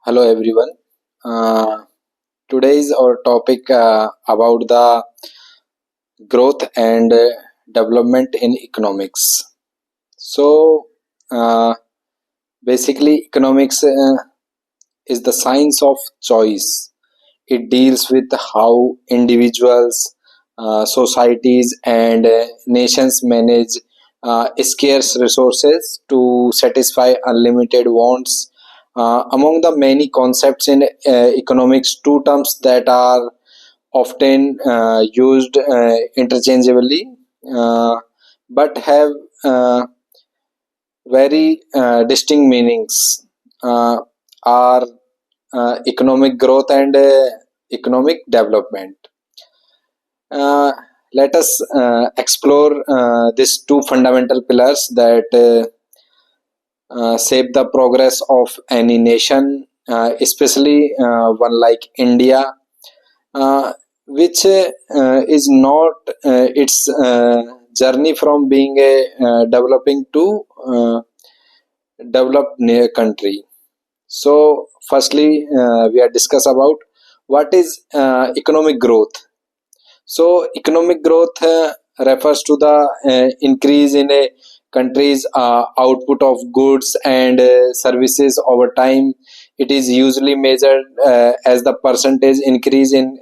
Hello everyone. Uh, Today's our topic about the growth and development in economics. So uh, basically, economics is the science of choice. It deals with how individuals, societies, and nations manage scarce resources to satisfy unlimited wants. Among the many concepts in economics, two terms that are often used interchangeably uh, but have uh, very distinct meanings are economic growth and economic development. Uh, Let us explore these two fundamental pillars that shape the progress of any nation, especially one like India, which is not its journey from being a developing to developed country. So, firstly, we are discuss about what is economic growth. So, economic growth refers to the increase in a country's output of goods and services over time. It is usually measured as the percentage increase in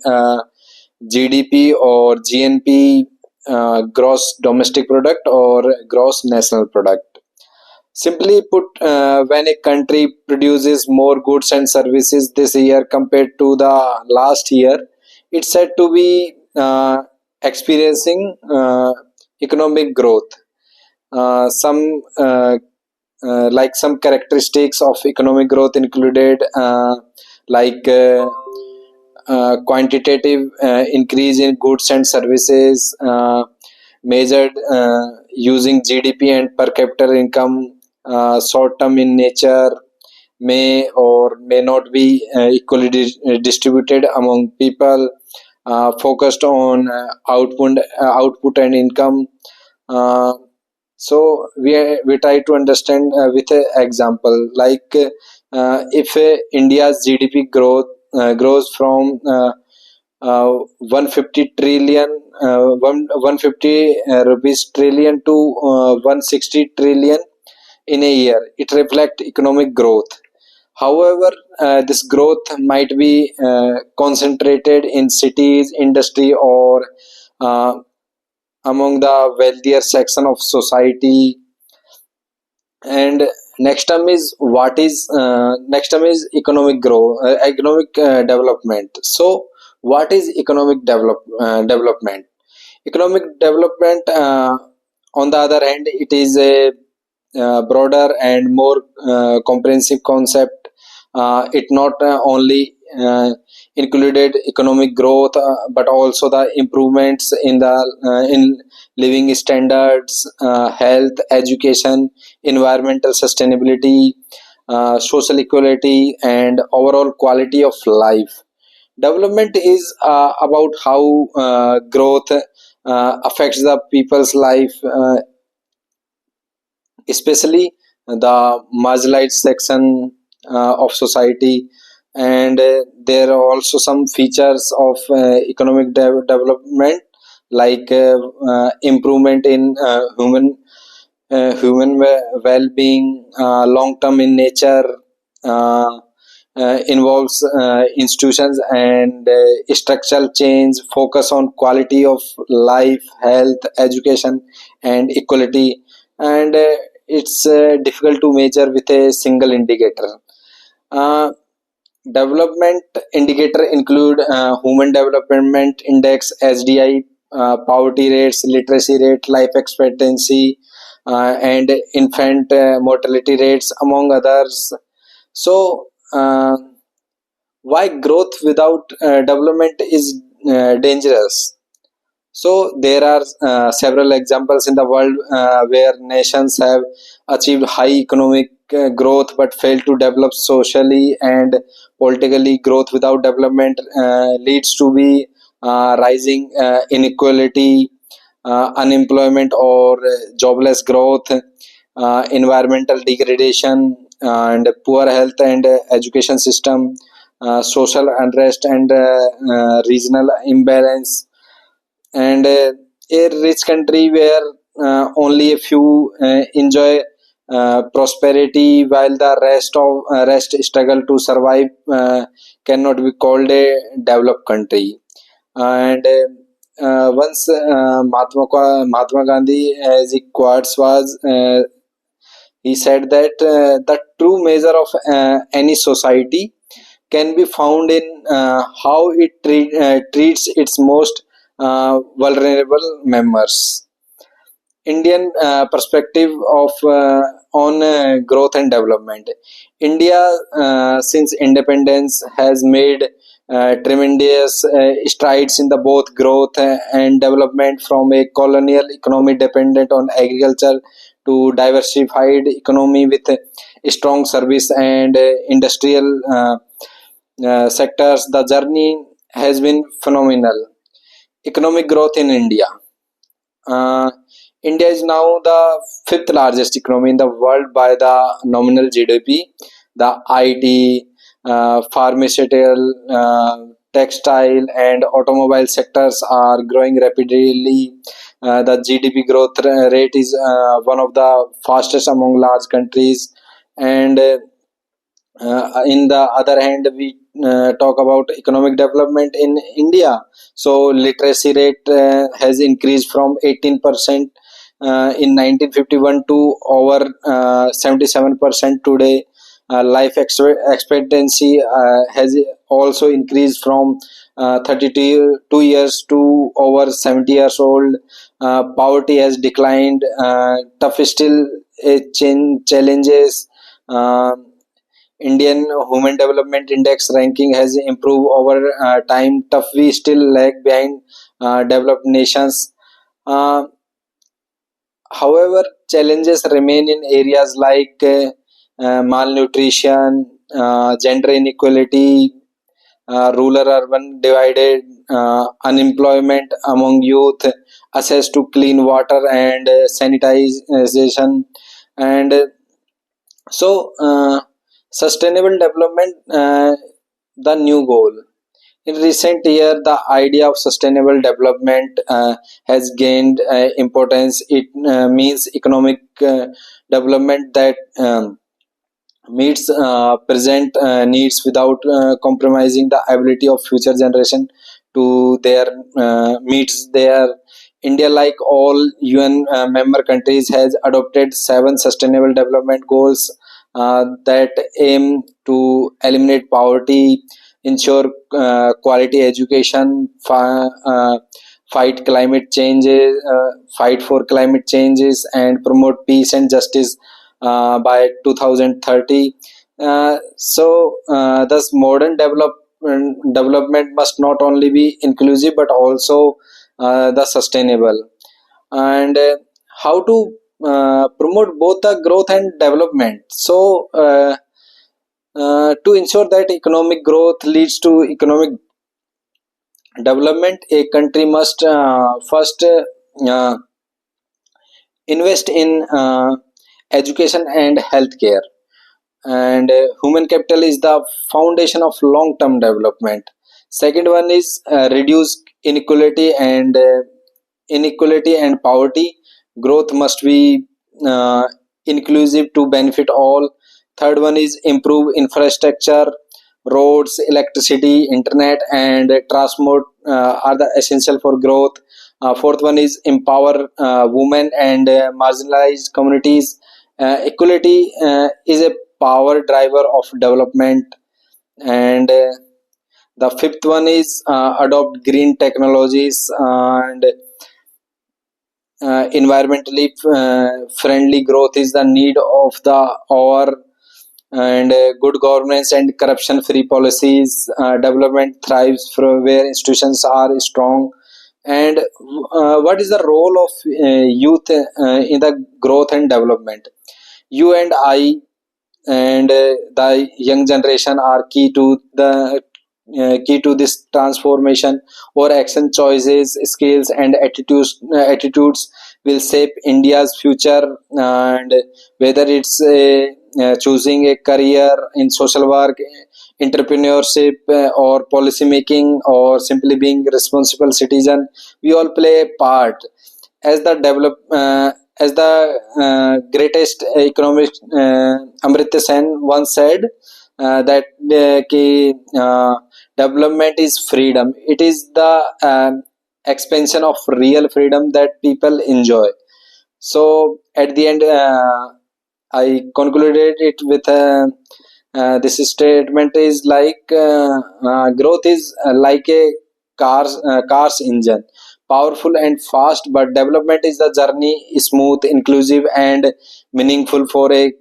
GDP or GNP, gross domestic product, or gross national product. Simply put, when a country produces more goods and services this year compared to the last year, it's said to be experiencing economic growth. Some like some characteristics of economic growth included like quantitative increase in goods and services measured using GDP and per capita income, short term in nature, may or may not be equally distributed among people, focused on output and income. Uh, so we try to understand with an example like if India's GDP growth grows from 150 trillion 150 rupees trillion to 160 trillion in a year, it reflects economic growth. However, this growth might be concentrated in cities, industry, or uh, among the wealthier section of society. And next term is economic growth, economic development. So, what is development? Economic development, on the other hand, it is a broader and more comprehensive concept. It not only included economic growth, but also the improvements in living standards, health, education, environmental sustainability, social equality, and overall quality of life. Development is about how growth affects the people's life, especially the marginalized section of society. And there are also some features of economic development like improvement in human well-being, long-term in nature, uh, involves institutions and structural change, focus on quality of life, health, education, and equality. And it's difficult to measure with a single indicator. Uh, Development indicator include Human Development Index (HDI), poverty rates, literacy rate, life expectancy, and infant mortality rates, among others. So, why growth without development is dangerous? So there are several examples in the world where nations have achieved high economic growth but failed to develop socially and politically. Growth without development leads to be rising inequality, unemployment or jobless growth, environmental degradation, and poor health and education system, social unrest and regional imbalance, and a rich country where only a few enjoy prosperity while the rest struggle to survive cannot be called a developed country. And once Mahatma Gandhi, as he quotes, was he said that the true measure of any society can be found in how it treats its most vulnerable members. Indian perspective of on growth and development. India, since independence, has made tremendous strides in the both growth and development, from a colonial economy dependent on agriculture to diversified economy with strong service and industrial sectors. The journey has been phenomenal. Economic growth in India. Uh, India is now the fifth largest economy in the world by the nominal GDP. The IT, pharmaceutical, textile, and automobile sectors are growing rapidly. The GDP growth rate is one of the fastest among large countries, and in the other hand, we talk about economic development in India. So literacy rate has increased from 18% in 1951 to over 77% today. Expectancy has also increased from 32 years to over 70 years old. Poverty has declined. Tough still challenges. Indian Human Development Index ranking has improved over time. Tough, we still lag behind developed nations. Uh, However, challenges remain in areas like malnutrition, gender inequality, rural-urban divided, unemployment among youth, access to clean water and sanitization, and sustainable development, the new goal. In recent year, the idea of sustainable development has gained importance. It means economic development that meets present needs without compromising the ability of future generation to their meets their. India, like all UN member countries, has adopted seven sustainable development goals that aim to eliminate poverty, ensure quality education, fight for climate changes, and promote peace and justice by 2030. Thus, modern development must not only be inclusive but also the sustainable. And how to promote both the growth and development. To ensure that economic growth leads to economic development, a country must first invest in education and healthcare. And human capital is the foundation of long term development. Second one is reduce inequality and poverty. Growth must be uh, inclusive to benefit all. Third one is improve infrastructure. Roads, electricity, internet, and transport are the essential for growth. Fourth one is empower women and marginalized communities. Equality is a power driver of development. And the fifth one is adopt green technologies and environmentally friendly growth is the need of the hour. And good governance and corruption free policies. Development thrives from where institutions are strong. And what is the role of youth in the growth and development? You and I and the young generation are key to this transformation. Or action choices, skills, and attitudes will shape India's future. And whether it's choosing a career in social work, entrepreneurship, or policy making, or simply being responsible citizen, we all play a part. As the develop as the greatest economist Amrita Sen once said, that development is freedom. It is the expansion of real freedom that people enjoy. So at the end, I concluded it with this statement is like, growth is like a car's engine, powerful and fast, but development is the journey, smooth, inclusive, and meaningful. For a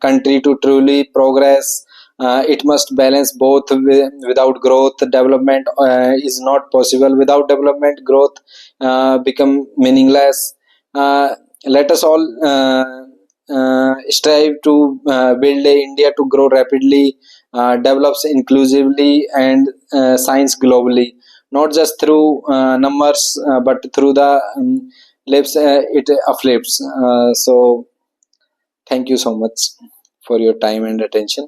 country to truly progress, it must balance both. Without growth, development is not possible. Without development, growth become meaningless. Let us all strive to build a India to grow rapidly, develops inclusively, and science globally, not just through numbers, but through the lips it uplifts. So, thank you so much for your time and attention.